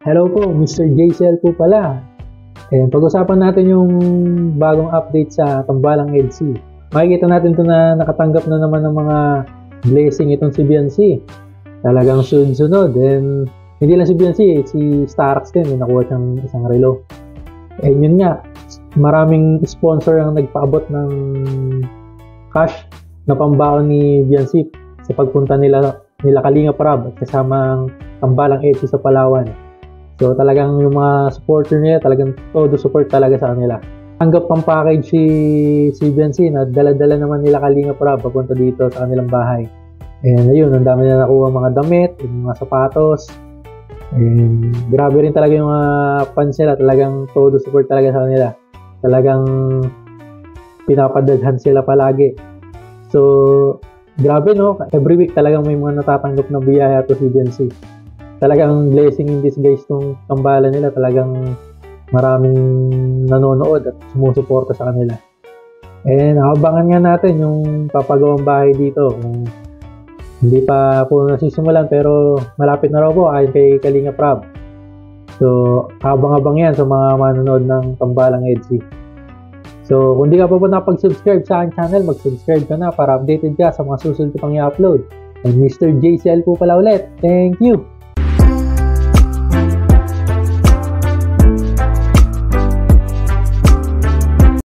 Hello po, Mr. JCL po pala. Pag-usapan natin yung bagong update sa Tambalang EDC. Makikita natin to na nakatanggap na naman ng mga blessing itong si Biancy. Talagang sunod-sunod. And hindi lang si Biancy, si Starax din, may nakuha siyang isang relo. Yun nga, maraming sponsor ang nagpaabot ng cash na pambaon ni Biancy sa pagpunta nila Kalinga Prab at kasamang Tambalang EDC sa Palawan. So talagang yung mga supporter niya, talagang todo support talaga sa kanila. Tanggap pang package si Biancy na dala-dala naman nila Kalinga Prab papunta dito sa kanilang bahay. Ayun, ang dami na nakuha mga damit, yung mga sapatos. Grabe rin talaga yung mga fans nila, talagang todo support talaga sa kanila. Talagang pinapadaghan sila palagi. So, grabe no, every week talagang may mga natatanggap na biyaya to si Biancy. Talagang blessing in disguise tong tambalan nila. Talagang maraming nanonood at sumusuporta sa kanila. Nakabangan nga natin yung papagawang bahay dito. Hindi pa po nasisimulan pero malapit na raw po ayon kay Kalinga Prab. So, abang-abang yan sa mga manonood ng Tambalang EDC. So, kung di ka pa po nakapag-subscribe sa aking channel, mag-subscribe ka na para updated ka sa mga susunod ko pang i-upload. And Mr. JCL po pala ulit. Thank you!